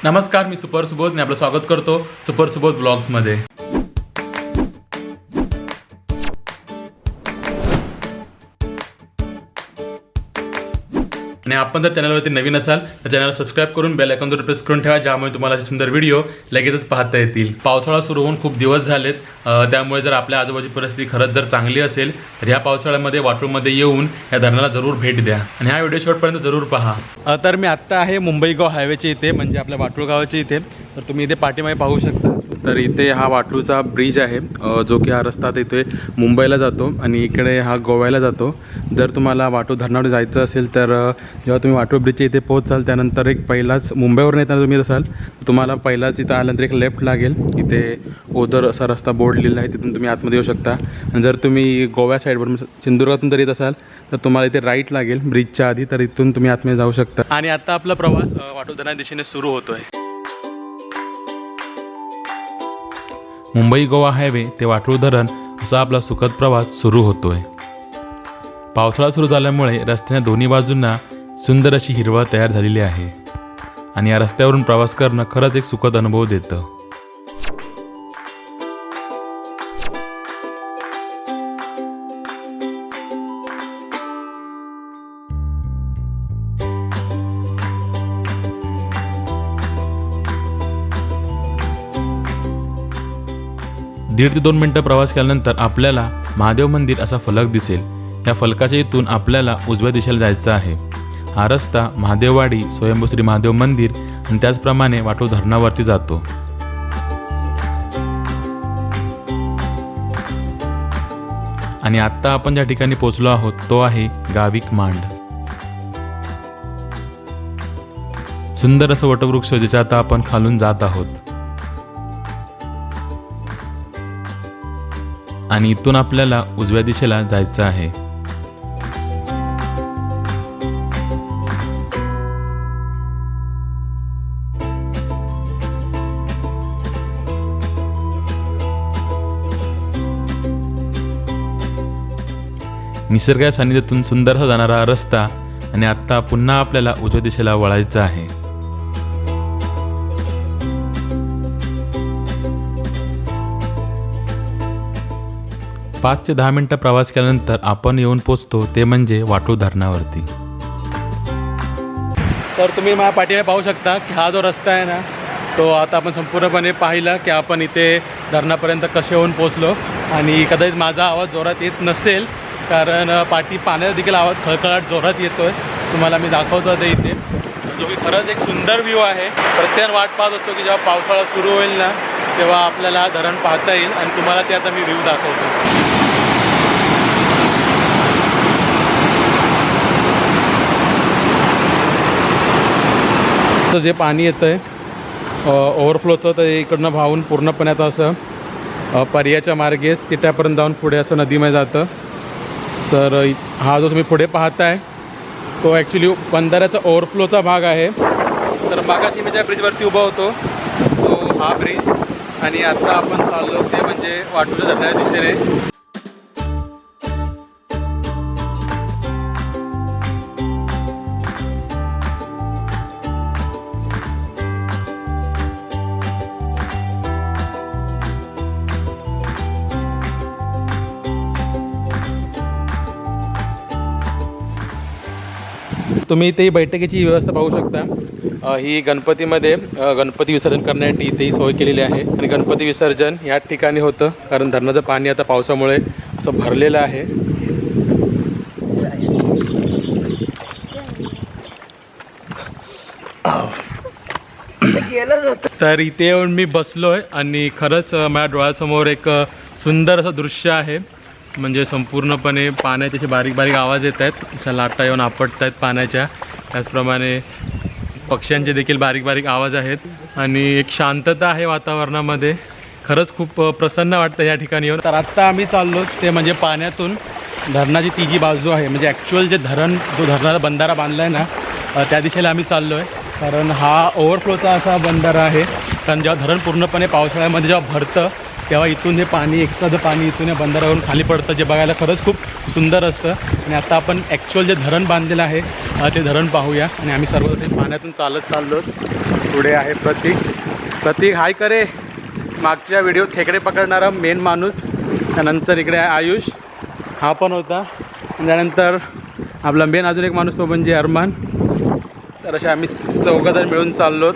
नमस्कार, मी सुपर सुबोध आणि आपलं स्वागत करतो सुपर सुबोध ब्लॉग्समध्ये। आणि आपण जर चॅनलवरती नवीन असाल तर चॅनल सबस्क्राइब करून बेल आयकॉनवर प्रेस करून ठेवा, ज्यामुळे तुम्हाला असे सुंदर व्हिडिओ लगेचच पाहता येतील। पावसाळा सुरू होऊन खूप दिवस झालेत, त्यामुळे जर आपल्या आजूबाजूची परिस्थिती खरंच जर चांगली असेल तर या पावसाळ्यामध्ये वाटूरमध्ये येऊन या धरणाला जरूर भेट द्या आणि हा व्हिडिओ शेवटपर्यंत जरूर पहा। तर मी आत्ता आहे मुंबई गोवा हायवेच्या इथे, म्हणजे आपल्या वाटूर गावाच्या इथे। तर तुम्ही इथे पाठीमागे पाहू शकता, तर इथे हा वाटूरचा ब्रिज आहे, जो की हा रस्ता इथे मुंबईला जातो आणि इकडे हा गोव्याला जातो। जर तुम्हाला वाटूर धरणावर जायचं असेल तर जेव्हा तुम्ही वाटूर ब्रिजच्या इथे पोहोचाल त्यानंतर एक पहिलाच मुंबईवरून येताना तुम्ही असाल तुम्हाला पहिलाच इथं आल्यानंतर एक लेफ्ट लागेल, इथे ओदर असा रस्ता बोर्ड लिहिला आहे, तिथून तुम्ही आतमध्ये येऊ शकता। आणि जर तुम्ही गोव्या साईडवरून सिंधुदुर्गातून जर येत असाल तर तुम्हाला इथे राईट लागेल ब्रिजच्या आधी, तर इथून तुम्ही आतमध्ये जाऊ शकता। आणि आता आपला प्रवास वाटूर धरणाच्या दिशेने सुरू होतोय। मुंबई गोवा हायवे ते वाटूर धरण असा आपला सुखद प्रवास सुरू होतोय। पावसाळा सुरू झाल्यामुळे रस्त्याच्या दोन्ही बाजूंना सुंदर अशी हिरवळ तयार झालेली आहे आणि या रस्त्यावरून प्रवास करणं खरंच एक सुखद अनुभव देतं। दीड ते 2 मिनिटं प्रवास केल्यानंतर आपल्याला महादेव मंदिर असा फलक दिसेल। या फलकाच्या इथून आपल्याला उजव्या दिशेला जायचं आहे। हा रस्ता महादेववाडी, स्वयंभू श्री महादेव मंदिर आणि त्याचप्रमाणे वाटूर धरणावरती जातो। आणि आत्ता आपण ज्या ठिकाणी पोहोचलो आहोत तो आहे गाविक मांड। सुंदर असं वटवृक्ष ज्याच्या आता आपण खालून जात आहोत आणि इथून आपल्याला उजव्या दिशेला जायचं आहे। निसर्गाच्या सानिध्यातून सुंदर असा जाणारा रस्ता आणि आता पुन्हा आपल्याला उजव्या दिशेला वळायचं आहे। 5 ते 10 मिनिटं प्रवास केल्यानंतर आपण येऊन पोचतो ते म्हणजे वाटूर धरणावरती। तर तुम्ही माझ्या पाठीमागे पाहू शकता की हा जो रस्ता आहे ना, तो आता आपण संपूर्णपणे पाहिला की आपण इथे धरणापर्यंत कसे होऊन पोचलो। आणि कदाचित माझा आवाज जोरात येत नसेल, कारण पाण्याचा देखील आवाज खळखळाट जोरात येतोय। तुम्हाला मी दाखवतो ते इथे, जो की खरंच एक सुंदर व्ह्यू आहे। प्रत्येक वाट पाहत असतो की जेव्हा पावसाळा सुरू होईल ना तेव्हा आपल्याला धरण पाहता येईल आणि तुम्हाला ते आता मी व्ह्यू दाखवतो। जे पाणी येतं आहे ओव्हरफ्लोचं, तर इकडनं वाहून पूर्णपणे आता असं पर्याच्या मार्गे तिट्यापर्यंत जाऊन पुढे असं नदीमध्ये जातं। तर हा जो तुम्ही पुढे पाहताय तो ॲक्च्युली बंधाऱ्याचा ओव्हरफ्लोचा भाग आहे। तर मागाशी मी ज्या ब्रिजवरती उभा होतो तो हा ब्रिज, आणि आता आपण चाललो ते म्हणजे वाटूरच्या धरणाच्या दिशेने। तुम्ही इथे बैठकीची व्यवस्था पाहू शकता। ही गणपतीमध्ये गणपती विसर्जन करण्यासाठी इथेही सोय केलेली आहे आणि गणपती विसर्जन याच ठिकाणी होतं, कारण धरणाचं पाणी आता पावसामुळे असं भरलेलं आहे। तर इथे येऊन मी बसलोय आणि खरंच माझ्या डोळ्यासमोर एक सुंदर असं दृश्य आहे। म्हणजे संपूर्णपणे पाण्याचे असे बारीक बारीक आवाज येत आहेत, अशा लाटा येऊन आपटत आहेत पाण्याच्या। त्याचप्रमाणे पक्ष्यांचे देखील बारीक बारीक आवाज आहेत आणि एक शांतता आहे वातावरणामध्ये। खरंच खूप प्रसन्न वाटतं या ठिकाणी येऊन। तर आत्ता आम्ही चाललो ते म्हणजे पाण्यातून धरणाची ती जी बाजू आहे, म्हणजे ॲक्च्युअल जे धरण जो धरणाचा बंधारा बांधला आहे ना त्या दिशेला आम्ही चाललो आहे, कारण हा ओव्हरफ्लोचा असा बंधारा आहे। कारण जेव्हा धरण पूर्णपणे पावसाळ्यामध्ये जेव्हा भरतं तेव्हा इथून हे पाणी एक्स्ट्राचं पाणी इथून या बंधाऱ्यावरून खाली पडतं, जे बघायला खरंच खूप सुंदर असतं. आणि आता आपण ॲक्च्युअल जे धरण बांधलेलं आहे ते धरण पाहूया. आणि आम्ही सर्व पाण्यातून चालत चाललो. पुढे आहे प्रतीक हाय करे, मागच्या व्हिडिओ खेकडे पकडणारा मेन माणूस. त्यानंतर इकडे आहे आयुष, हा पण होता. त्यानंतर आपला मेन अजून एक माणूस तो म्हणजे अरमान. तर असे आम्ही चौघजण मिळून चाललो.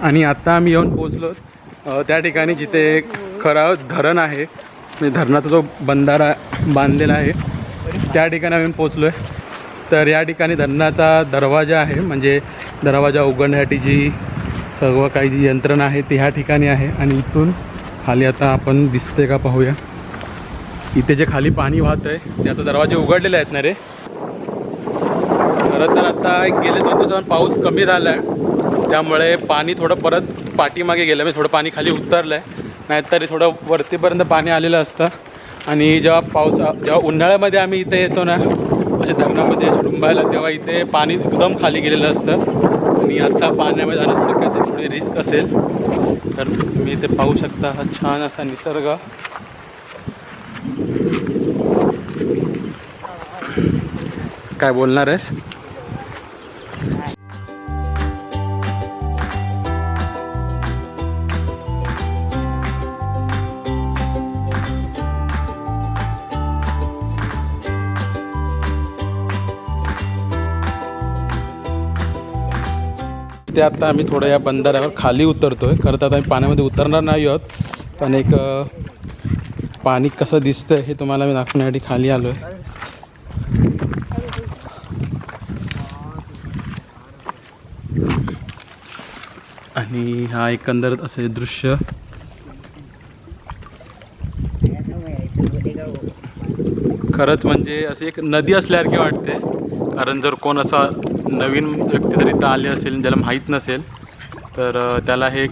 आणि आत्ता आम्ही येऊन पोचलो त्या ठिकाणी जिथे खरा धरण आहे, म्हणजे धरणाचा जो बंधारा बांधलेला आहे त्या ठिकाणी आम्ही पोचलो आहे. तर या ठिकाणी धरणाचा दरवाजा आहे, म्हणजे दरवाजा उघडण्यासाठी जी सर्व काही जी यंत्रणा आहे ती ह्या ठिकाणी आहे. आणि इथून खाली आता आपण दिसते का पाहूया. इथे जे खाली पाणी वाहत आहे ते आता दरवाजे उघडलेले आहेत ना रे. खरं तर आता गेले 2 दिवसांत पाऊस कमी झाला आहे, त्यामुळे पाणी थोडं परत पाठीमागे गेलं, म्हणजे थोडं पाणी खाली उतरलं आहे. नाहीतर थोडं वरतीपर्यंत पाणी आलेलं असतं. आणि जेव्हा उन्हाळ्यामध्ये आम्ही इथे येतो ना म्हणजे धरणामध्ये रुंबायला, तेव्हा इथे पाणी एकदम खाली गेलेलं असतं. आणि आत्ता पाण्यामध्ये जाणं थोडं काय ते थोडी रिस्क असेल. तर तुम्ही इथे पाहू शकता हा छान असा निसर्ग. काय बोलणार आहेस? ते आता आम्ही थोडं या बंधाऱ्यावर खाली उतरतोय. खरं तर आता आम्ही पाण्यामध्ये उतरणार नाही आहोत, पण एक पाणी कसं दिसतंय हे तुम्हाला मी दाखवण्यासाठी खाली आलो आहे. आणि हा एकंदरीत असे दृश्य. खरंच म्हणजे असे एक नदी असल्यासारखे वाटते. कारण जर कोण असा नवीन व्यक्ती जर इथं आले असेल, ज्याला माहीत नसेल, तर त्याला हे एक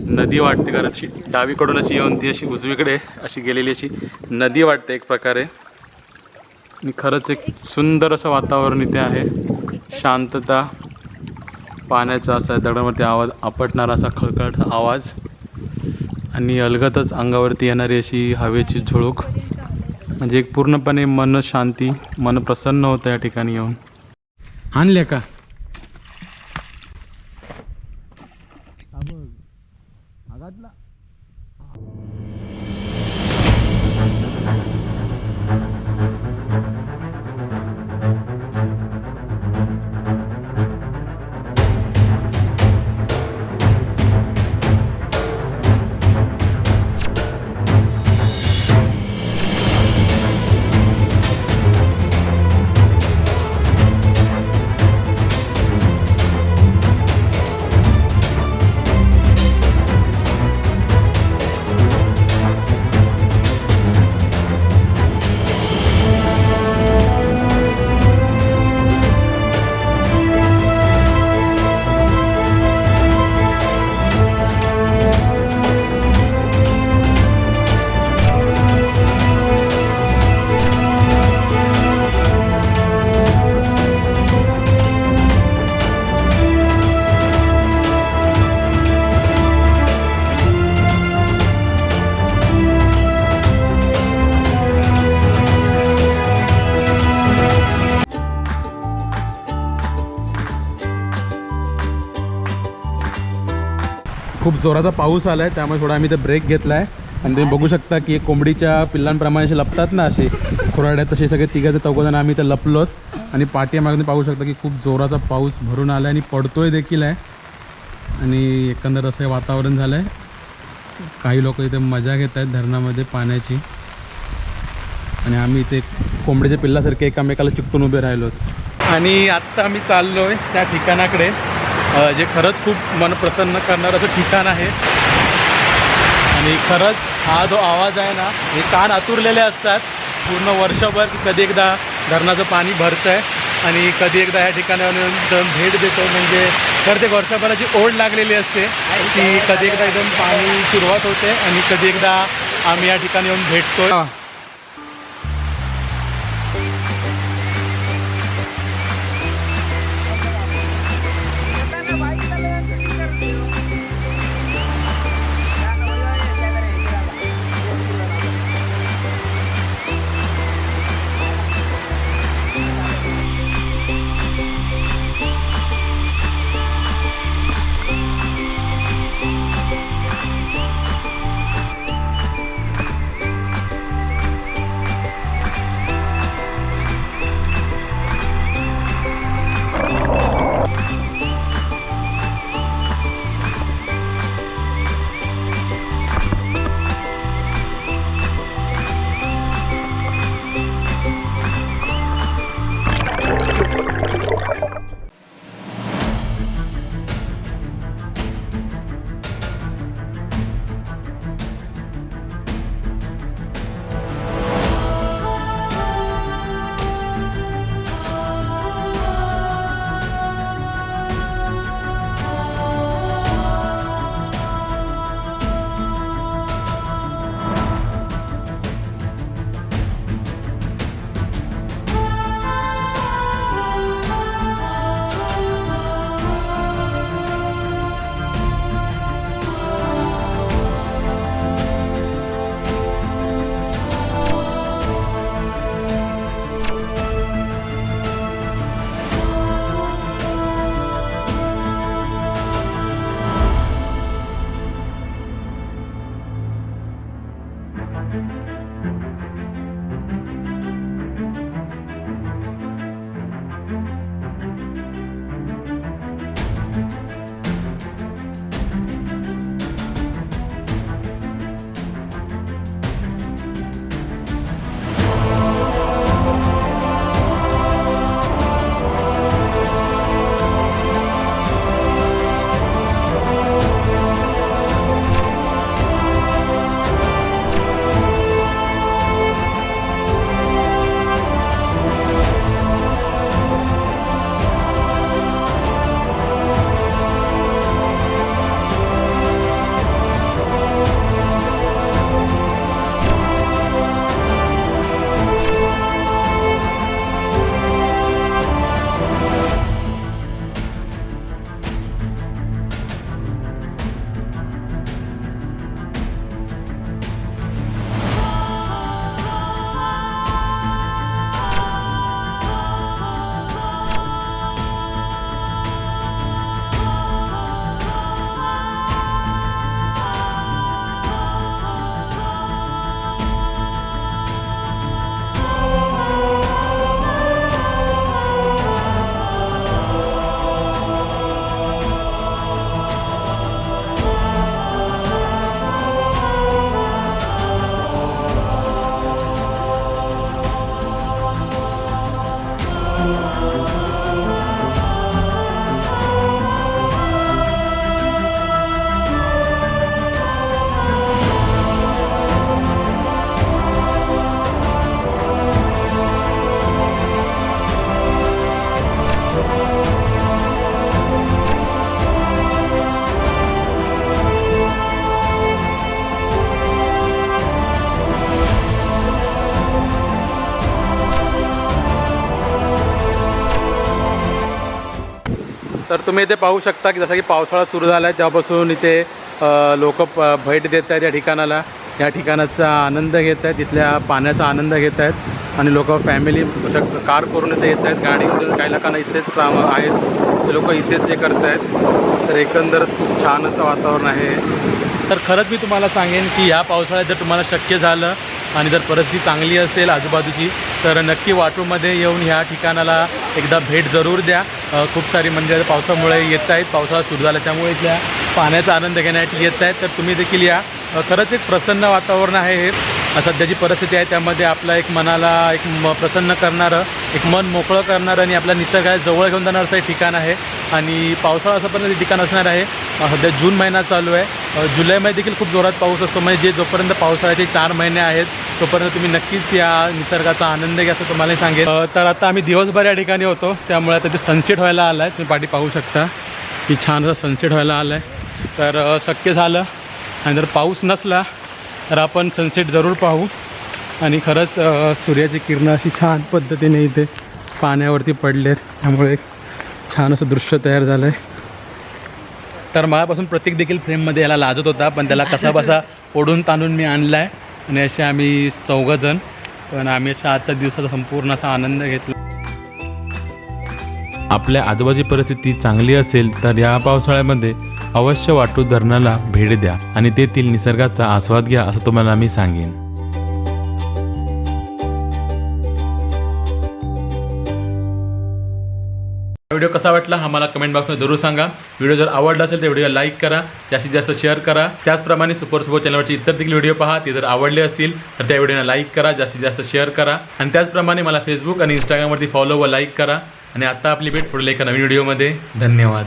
नदी वाटते. कारण अशी डावीकडून अशी येऊन ती अशी उजवीकडे अशी गेलेली अशी नदी वाटते एक प्रकारे. आणि खरंच एक सुंदर असं वातावरण इथे आहे. शांतता, पाण्याचा असा दगडावरती आवाज, आपटणारा असा खळखळाट आवाज, आणि अलगतच अंगावरती येणारी अशी हवेची झुळूक. म्हणजे एक पूर्णपणे मन शांती, मन प्रसन्न होतं या ठिकाणी येऊन. आणले का खूप जोराचा पाऊस आला आहे, त्यामुळे थोडा आम्ही ते ब्रेक घेतला आहे. आणि तुम्ही बघू शकता की कोंबडीच्या पिल्लांप्रमाणे असे लपतात ना असे खुराड्यात, तसे सगळे तिघाचे चौघजण आम्ही इथे लपलोत. आणि पाठीमागे पाहू शकता की खूप जोराचा पाऊस भरून आला आहे आणि पडतोय देखील आहे. आणि एकंदर असं वातावरण झालं आहे. काही लोक इथे मजा घेत आहेत धरणामध्ये पाण्याची. आणि आम्ही इथे कोंबडीच्या पिल्लासारखे एकामेकाला चिकटून उभे राहिलो. आणि आत्ता आम्ही चाललो आहे त्या ठिकाणाकडे जे खरंच खूप मन प्रसन्न करणारं असं ठिकाण आहे. आणि खरंच हा जो आवाज आहे ना, हे कान आतुरलेले असतात पूर्ण वर्षभर की कधी एकदा धरणाचं पाणी भरतं आहे आणि कधी एकदा ह्या ठिकाणावर येऊन भेट देतो. म्हणजे तर ते वर्षभराची ओढ लागलेली असते की कधी एकदा एकदम पाणी सुरुवात होते आणि कधी एकदा आम्ही या ठिकाणी येऊन भेटतो. तर तुम्ही इथे पाहू शकता की जसं की पावसाळा सुरू झाला आहे तेव्हापासून इथे लोक भेट देत आहेत या ठिकाणाला. या ठिकाणाचा आनंद घेत आहेत, तिथल्या पाण्याचा आनंद घेत आहेत आणि लोक फॅमिली असं कार करून इथे येत आहेत, गाडीमधून काही लोकांना इथेच आहेत. ते लोक इथेच हे करत आहेत. तर एकंदरच खूप छान असं वातावरण आहे. तर खरंच मी तुम्हाला सांगेन की या पावसाळ्यात जर तुम्हाला शक्य झालं आणि जर परिस्थिती चांगली असेल आजूबाजूची तर नक्की वाटूमध्ये येऊन ह्या ठिकाणाला एकदा भेट जरूर द्या. खूप सारी म्हणजे पावसामुळे येत आहेत, पावसाळा सुरू झाला त्यामुळे इथल्या पाण्याचा आनंद घेण्यासाठी येत आहेत. तर तुम्ही देखील या. खरंच एक प्रसन्न वातावरण आहे हे. सध्याची परिस्थिती आहे त्यामध्ये आपला एक मनाला एक प्रसन्न करणारं, एक मन मोकळं करणारं आणि आपल्या निसर्गाला जवळ घेऊन जाणारं असं एक ठिकाण आहे. आणि पावसाळा असं पण ठिकाण असणार आहे. सध्या जून महिना चालू आहे. जुलैमध्ये देखील खूप जोरात पाऊस असतो. म्हणजे जोपर्यंत पावसाळ्याचे 4 महिने आहेत तोपर्यंत तुम्ही नक्कीच या निसर्गाचा आनंद घ्या असं तुम्हाला सांगेन. तर आता आम्ही दिवसभर या ठिकाणी होतो त्यामुळे आता ते सनसेट व्हायला आला आहे. तुम्ही पाठी पाहू शकता की छान असा सनसेट व्हायला आला आहे. तर शक्य झालं आणि जर पाऊस नसला तर आपण सनसेट जरूर पाहू. आणि खरंच सूर्याची किरणं अशी छान पद्धतीने इथे पाण्यावरती पडलेत त्यामुळे एक छान असं दृश्य तयार झालं आहे. तर माझ्यापासून प्रत्येक देखील फ्रेममध्ये याला लाजत होता पण त्याला कसा बसा ओढून ताणून मी आणला आहे. आणि असे आम्ही 4 जण पण आम्ही अशा आजच्या दिवसाचा संपूर्ण असा आनंद घेतला. आपल्या आजूबाजूची परिस्थिती चांगली असेल तर या पावसाळ्यामध्ये अवश्य वाटू धरणाला भेट द्या आणि तेथील निसर्गाचा आस्वाद घ्या असं तुम्हाला मी सांगेन. व्हिडिओ कसा वाटला आम्हाला कमेंट बॉक्समध्ये जरूर सांगा. व्हिडिओ जर आवडला असेल तर व्हिडिओला लाईक करा, जास्तीत जास्त शेअर करा. त्याचप्रमाणे सुपर चॅनलवरचे इतर देखील व्हिडिओ पहा. ते जर आवडले असतील तर त्या व्हिडिओला लाईक करा, जास्तीत जास्त शेअर करा. आणि त्याचप्रमाणे मला फेसबुक आणि इंस्टाग्रामवरती फॉलो व लाईक करा. आणि आता आपली भेट पुढील एका नवीन व्हिडिओमध्ये. धन्यवाद.